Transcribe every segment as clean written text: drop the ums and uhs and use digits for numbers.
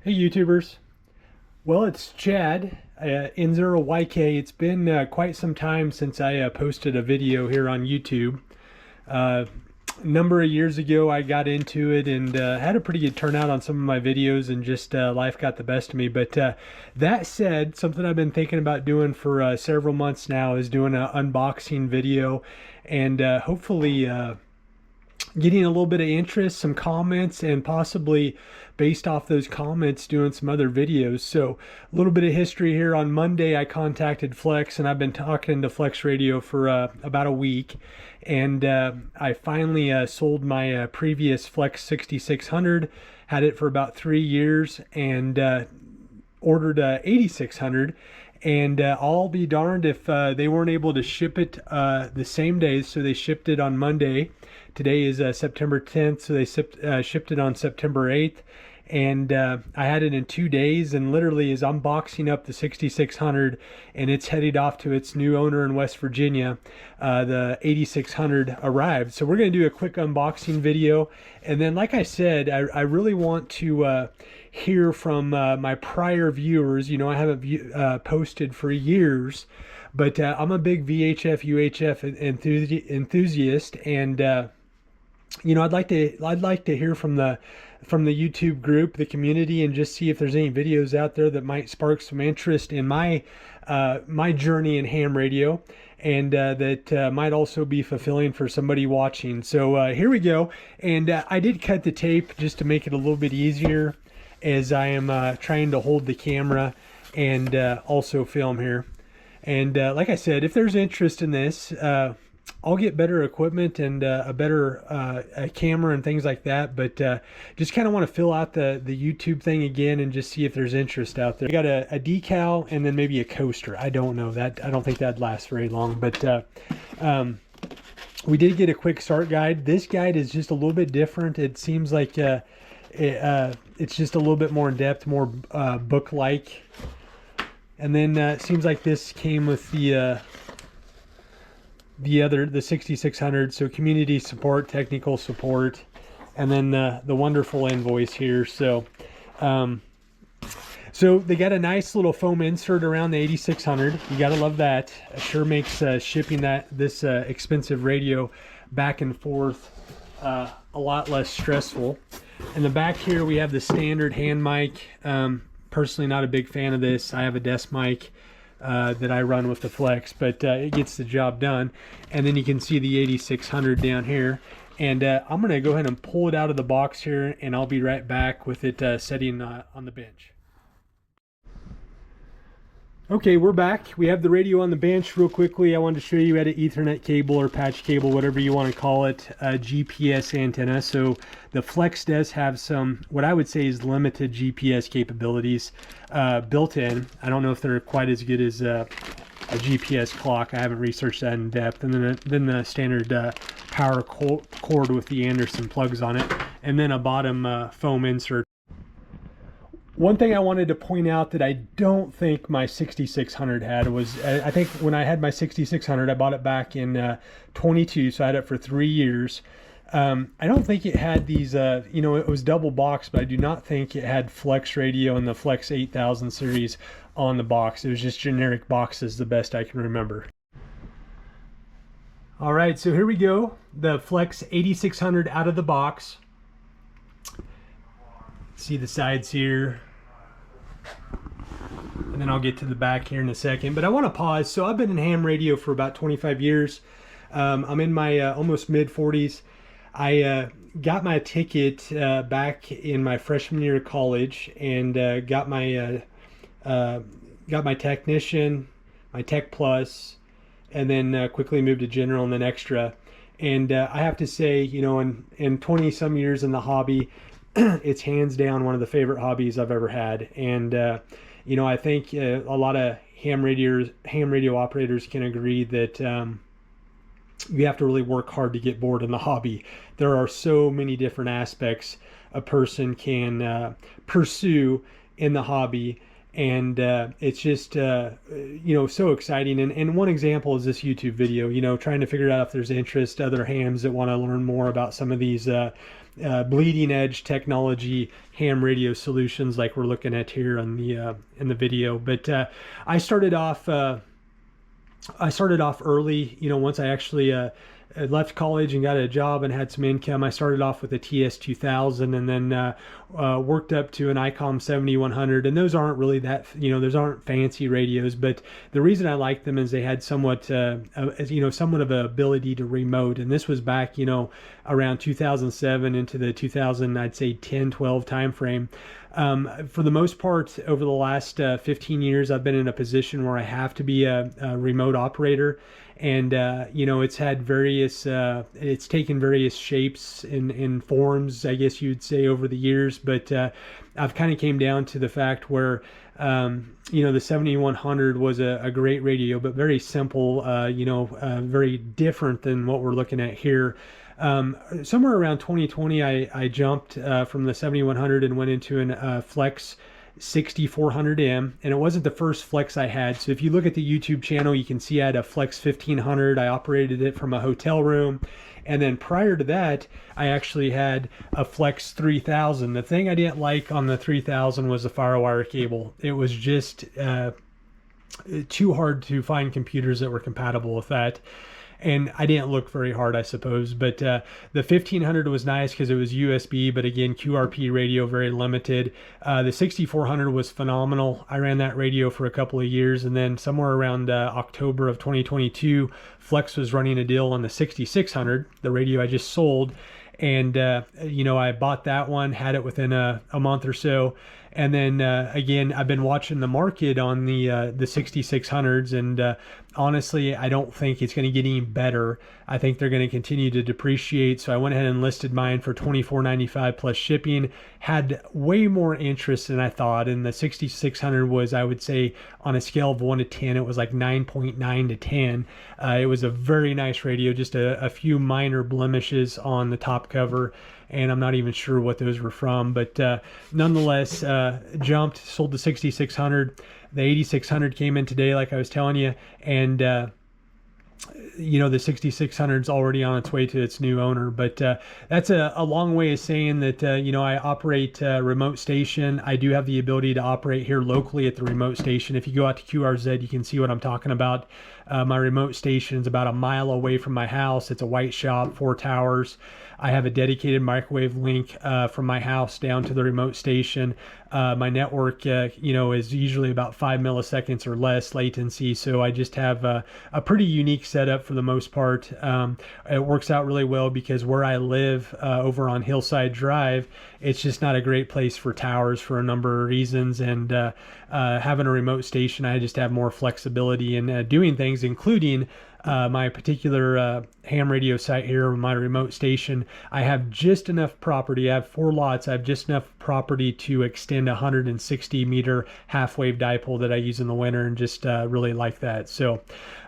Hey YouTubers. Well, it's Chad, N0YK. It's been quite some time since I posted a video here on YouTube. A number of years ago I got into it and had a pretty good turnout on some of my videos, and just life got the best of me. But that said, something I've been thinking about doing for several months now is doing an unboxing video, and hopefully getting a little bit of interest, some comments, and possibly based off those comments doing some other videos. So a little bit of history here. On Monday I contacted Flex, and I've been talking to Flex Radio for about a week, and I finally sold my previous Flex 6600, had it for about 3 years, and ordered 8600. And I'll be darned if they weren't able to ship it the same day. So they shipped it on Monday. Today is September 10th, so they shipped it on September 8th. And I had it in 2 days, and literally as I'm boxing up the 6600 and it's headed off to its new owner in West Virginia, the 8600 arrived. So we're going to do a quick unboxing video, and then, like I said, I really want to hear from my prior viewers. You know, I haven't posted for years, but I'm a big VHF UHF enthusiast, and you know, I'd like to hear from the YouTube group, the community, and just see if there's any videos out there that might spark some interest in my my journey in ham radio, and that might also be fulfilling for somebody watching. So here we go. And I did cut the tape just to make it a little bit easier, as I am trying to hold the camera and also film here. And like I said, if there's interest in this, I'll get better equipment and a better a camera and things like that. But just kind of want to fill out the YouTube thing again and just see if there's interest out there. I got a decal and then maybe a coaster. I don't know that. I don't think that'd last very long. But we did get a quick start guide. This guide is just a little bit different. It seems like it's just a little bit more in depth, more book-like. And then it seems like this came with the 6600, so community support, technical support, and then the wonderful invoice here. So so they got a nice little foam insert around the 8600. You gotta love that. It sure makes shipping this expensive radio back and forth a lot less stressful. In the back here we have the standard hand mic. Personally not a big fan of this. I have a desk mic that I run with the Flex, but it gets the job done. And then you can see the 8600 down here, and I'm gonna go ahead and pull it out of the box here, and I'll be right back with it sitting on the bench. Okay, we're back. We have the radio on the bench. Real quickly, I wanted to show you at an Ethernet cable or patch cable, whatever you want to call it, a GPS antenna. So the Flex does have some, what I would say is limited GPS capabilities built in. I don't know if they're quite as good as a GPS clock. I haven't researched that in depth. And then the standard power cord with the Anderson plugs on it, and then a bottom foam insert. One thing I wanted to point out that I don't think my 6600 had was, I think when I had my 6600, I bought it back in 22, so I had it for 3 years. I don't think it had these, you know, it was double box, but I do not think it had Flex radio and the Flex 8000 series on the box. It was just generic boxes, the best I can remember. All right, so here we go. The Flex 8600 out of the box. See the sides here. And then I'll get to the back here in a second, but I want to pause. So I've been in ham radio for about 25 years. I'm in my almost mid 40s. I got my ticket back in my freshman year of college, and got my technician, my Tech Plus, and then quickly moved to general and then extra. And I have to say, you know, in 20 some years in the hobby, it's hands down one of the favorite hobbies I've ever had. And you know, I think a lot of ham radio operators can agree that you have to really work hard to get bored in the hobby. There are so many different aspects a person can pursue in the hobby, and it's just so exciting. And one example is this YouTube video, trying to figure out if there's interest, other hams that want to learn more about some of these bleeding edge technology ham radio solutions like we're looking at here on the in the video. But I started off early. Once I actually left college and got a job and had some income, I started off with a TS2000, and then worked up to an ICOM 7100. And those aren't really that, those aren't fancy radios, but the reason I liked them is they had somewhat somewhat of an ability to remote. And this was back, around 2007 into the 2000, I'd say 10, 12 timeframe. For the most part, over the last 15 years, I've been in a position where I have to be a remote operator. And it's had various it's taken various shapes in forms, I guess you'd say, over the years. But I've kind of came down to the fact where the 7100 was a great radio, but very simple, very different than what we're looking at here. Somewhere around 2020, I jumped from the 7100 and went into an Flex 6400M, and it wasn't the first Flex I had. So if you look at the YouTube channel, you can see I had a Flex 1500. I operated it from a hotel room. And then prior to that, I actually had a Flex 3000. The thing I didn't like on the 3000 was the FireWire cable. It was just too hard to find computers that were compatible with that. And I didn't look very hard, I suppose. But the 1500 was nice because it was USB, but again, QRP radio, very limited. The 6400 was phenomenal. I ran that radio for a couple of years, and then somewhere around October of 2022, Flex was running a deal on the 6600, the radio I just sold. And, I bought that one, had it within a month or so. And then again, I've been watching the market on the 6600s, and honestly, I don't think it's going to get any better. I think they're going to continue to depreciate. So I went ahead and listed mine for $24.95 plus shipping. Had way more interest than I thought, and the 6600 was, I would say, on a scale of 1 to 10, it was like 9.9 to 10. It was a very nice radio, just a few minor blemishes on the top cover, and I'm not even sure what those were from, but nonetheless, jumped, sold the 6600. The 8600 came in today, like I was telling you, and the 6600 is already on its way to its new owner. But that's a long way of saying that I operate a remote station. I do have the ability to operate here locally at the remote station. If you go out to QRZ, you can see what I'm talking about. My remote station is about a mile away from my house. It's a white shop, 4 towers. I have a dedicated microwave link from my house down to the remote station. My network, is usually about 5 milliseconds or less latency. So I just have a pretty unique setup for the most part. It works out really well because where I live over on Hillside Drive, it's just not a great place for towers for a number of reasons. And having a remote station, I just have more flexibility in doing things, including my particular ham radio site here, my remote station. I have just enough property. I have 4 lots. I have just enough property to extend a 160 meter half wave dipole that I use in the winter, and just really like that. So,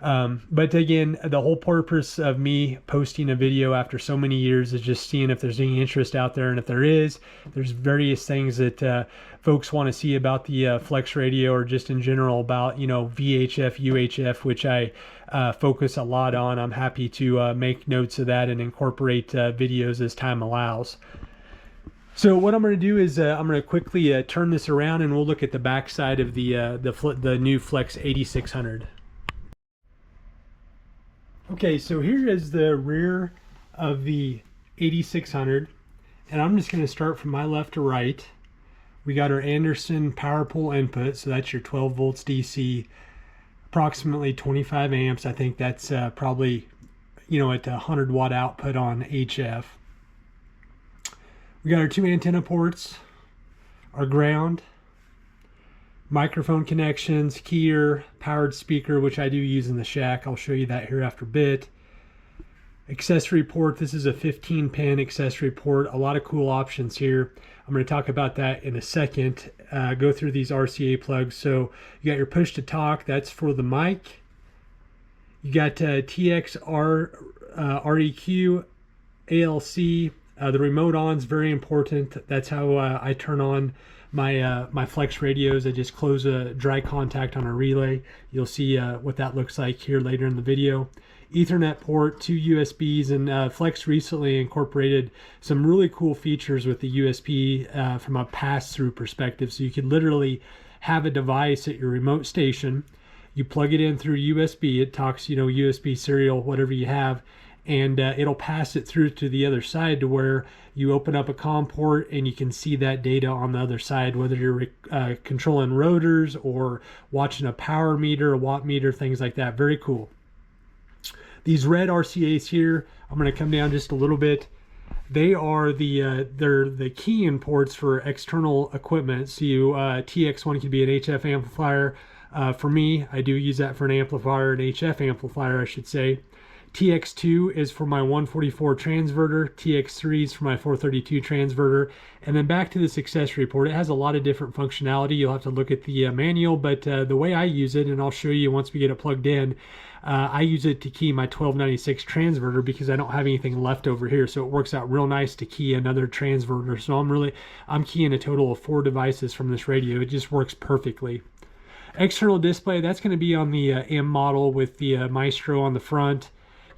but again, the whole purpose of me posting a video after so many years is just seeing if there's any interest out there. And if there is, there's various things that folks want to see about the Flex radio, or just in general about, VHF, UHF, which I focus a lot on. I'm happy to make notes of that and incorporate videos as time allows. So what I'm going to do is I'm going to quickly turn this around, and we'll look at the back side of the new Flex 8600. Okay, so here is the rear of the 8600, and I'm just going to start from my left to right. We got our Anderson power pole input, so that's your 12 volts DC, approximately 25 amps. I think that's probably, at the 100 watt output on HF. We got our 2 antenna ports, our ground, microphone connections, keyer, powered speaker, which I do use in the shack. I'll show you that here after a bit. Accessory port. This is a 15-pin accessory port. A lot of cool options here. I'm going to talk about that in a second. Go through these RCA plugs. So you got your push to talk. That's for the mic. You got TXR, REQ, ALC, The remote on is very important. That's how I turn on my flex radios. I just close a dry contact on a relay. You'll see what that looks like here later in the video. Ethernet port, 2 USBs, and Flex recently incorporated some really cool features with the USB from a pass-through perspective. So you could literally have a device at your remote station. You plug it in through USB. It talks, USB serial, whatever you have, and it'll pass it through to the other side to where you open up a COM port and you can see that data on the other side, whether you're controlling rotors or watching a power meter, a watt meter, things like that. Very cool. These red RCAs here, I'm going to come down just a little bit. They are they're the key-in ports for external equipment. So TX1 could be an HF amplifier. For me, I do use that for an amplifier, an HF amplifier, I should say. TX2 is for my 144 transverter, TX3 is for my 432 transverter, and then back to this accessory port. It has a lot of different functionality. You'll have to look at the manual, but the way I use it, and I'll show you once we get it plugged in, I use it to key my 1296 transverter because I don't have anything left over here, so it works out real nice to key another transverter. So I'm keying a total of 4 devices from this radio. It just works perfectly. External display, that's going to be on the M model with the Maestro on the front.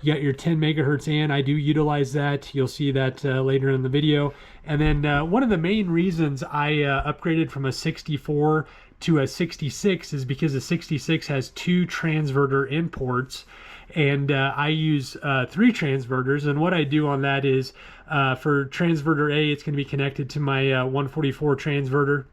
You got your 10 megahertz in. I do utilize that. You'll see that later in the video. And then one of the main reasons I upgraded from a 64 to a 66 is because the 66 has 2 transverter in ports, and I use 3 transverters. And what I do on that is for transverter A, it's going to be connected to my 144 transverter.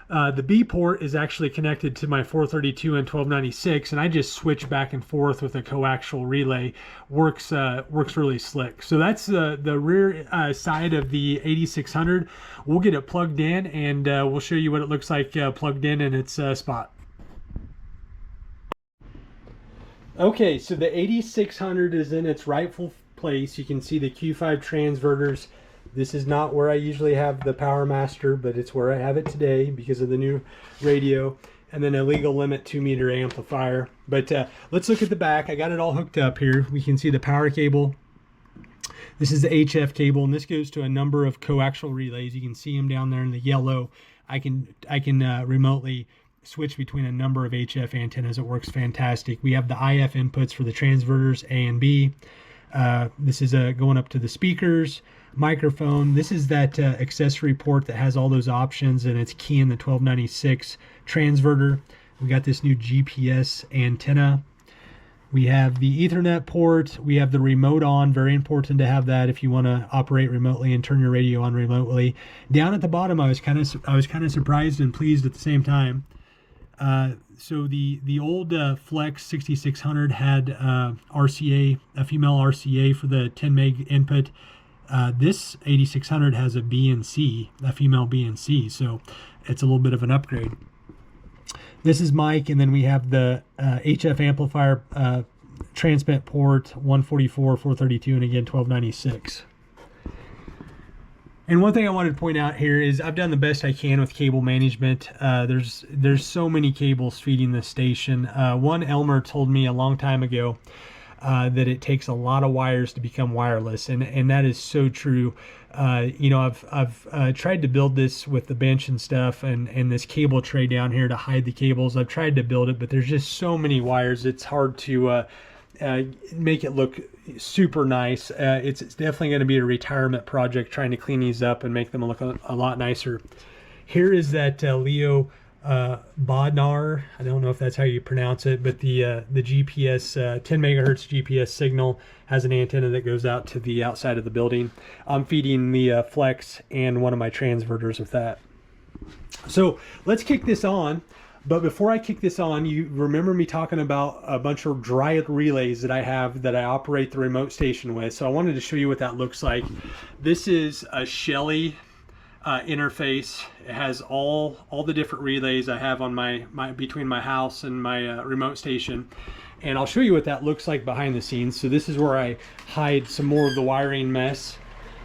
The B port is actually connected to my 432 and 1296, and I just switch back and forth with a coaxial relay. Works really slick. So that's the rear side of the 8600. We'll get it plugged in, and we'll show you what it looks like plugged in its spot. Okay, so the 8600 is in its rightful place. You can see the Q5 transverters. This is not where I usually have the Power Master, but it's where I have it today because of the new radio. And then a legal limit 2-meter amplifier. But let's look at the back. I got it all hooked up here. We can see the power cable. This is the HF cable, and this goes to a number of coaxial relays. You can see them down there in the yellow. I can remotely switch between a number of HF antennas. It works fantastic. We have the IF inputs for the transverters A and B. This is going up to the speakers, microphone. This is that accessory port that has all those options, and it's keying the 1296 transverter. We got this new GPS antenna. We have the Ethernet port. We have the remote on. Very important to have that if you want to operate remotely and turn your radio on remotely. Down at the bottom, I was kind of surprised and pleased at the same time. So the old Flex 6600 had RCA, a female RCA for the 10 meg input. This 8600 has a BNC, a female BNC, so it's a little bit of an upgrade. This is mic, and then we have the HF amplifier transmit port 144, 432, and again 1296. And one thing I wanted to point out here is I've done the best I can with cable management. There's so many cables feeding the station. One Elmer told me a long time ago that it takes a lot of wires to become wireless, and that is so true. I've tried to build this with the bench and stuff, and this cable tray down here to hide the cables. I've tried to build it, but there's just so many wires. It's hard to make it look super nice. It's definitely going to be a retirement project, trying to clean these up and make them look a lot nicer. Here is that Leo Bodnar. I don't know if that's how you pronounce it, but the GPS 10 megahertz GPS signal has an antenna that goes out to the outside of the building. I'm feeding the Flex and one of my transverters with that. So let's kick this on. But before I kick this on, you remember me talking about a bunch of dry relays that I have that I operate the remote station with. So I wanted to show you what that looks like. This is a Shelly interface. It has all the different relays I have on my between my house and my remote station. And I'll show you what that looks like behind the scenes. So this is where I hide some more of the wiring mess.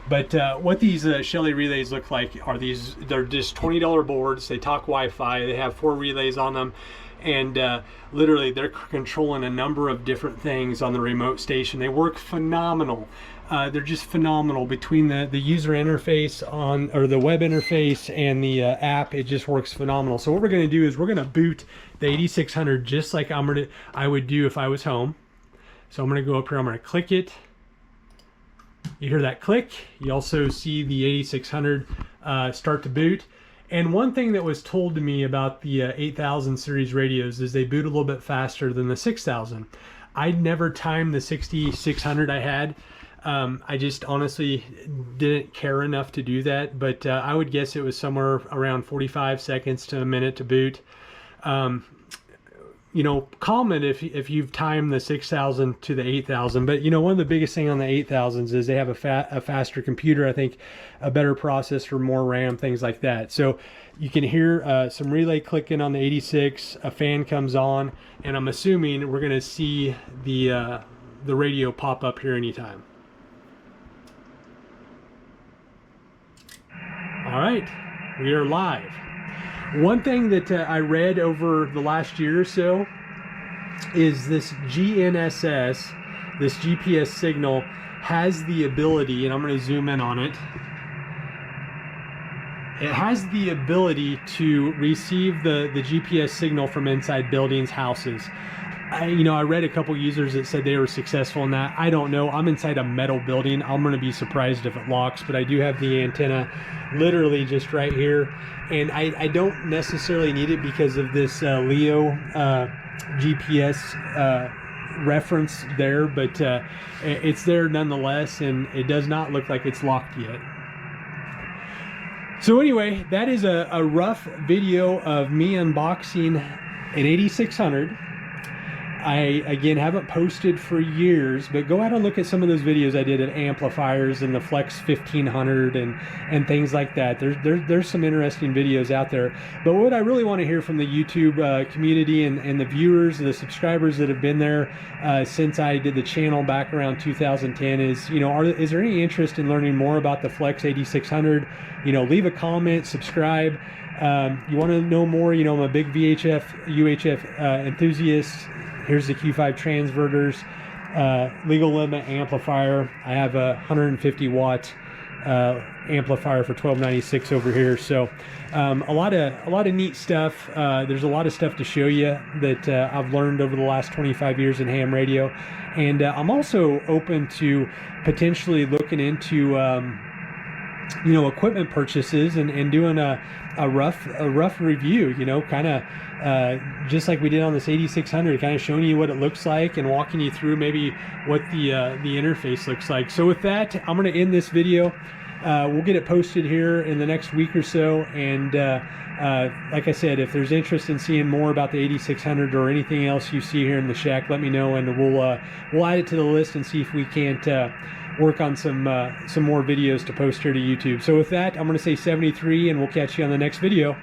But what these Shelly relays look like are they're just $20 boards. They talk Wi-Fi. They have 4 relays on them. And literally they're controlling a number of different things on the remote station. They work phenomenal. They're just phenomenal between the user interface on, or the web interface, and the app. It just works phenomenal. So what we're going to do is we're going to boot the 8600 just like I would do if I was home. So I'm going to go up here, I'm going to click it. You hear that click. You also see the 8600 start to boot. And one thing that was told to me about the 8000 series radios is they boot a little bit faster than the 6000. I'd never timed the 6600 I had. I just honestly didn't care enough to do that, but I would guess it was somewhere around 45 seconds to a minute to boot. You know, comment if you've timed the 6000 to the 8000. But you know, one of the biggest thing on the 8000s is they have a faster computer, I think, a better processor, more RAM, things like that. So you can hear some relay clicking on the 86, a fan comes on, and I'm assuming we're going to see the radio pop up here anytime. All right, we are live. One thing that I read over the last year or so is this GNSS, this GPS signal, has the ability, and I'm going to zoom in on it. It has the ability to receive the GPS signal from inside buildings, houses. I read a couple users that said they were successful in that. I don't know. I'm inside a metal building. I'm going to be surprised if it locks, but I do have the antenna literally just right here. And I don't necessarily need it because of this Leo GPS reference there, but it's there nonetheless, and it does not look like it's locked yet. So anyway, that is a rough video of me unboxing an 8600. I, again, haven't posted for years, but go out and look at some of those videos I did at amplifiers and the Flex 1500 and things like that. There's some interesting videos out there. But what I really want to hear from the YouTube community and the viewers, the subscribers that have been there since I did the channel back around 2010 is, is there any interest in learning more about the Flex 8600? Leave a comment, subscribe. You want to know more? I'm a big VHF, UHF enthusiast. Here's the Q5 transverters, legal limit amplifier. I have a 150 watt amplifier for 1296 over here. So a lot of neat stuff. There's a lot of stuff to show you that I've learned over the last 25 years in ham radio, and I'm also open to potentially looking into equipment purchases and doing a rough review, kind of just like we did on this 8600, kind of showing you what it looks like and walking you through maybe what the interface looks like. So with that, I'm going to end this video. We'll get it posted here in the next week or so, and like I said, if there's interest in seeing more about the 8600 or anything else you see here in the shack, let me know, and we'll add it to the list and see if we can't work on some more videos to post here to YouTube. So with that, I'm going to say 73, and we'll catch you on the next video.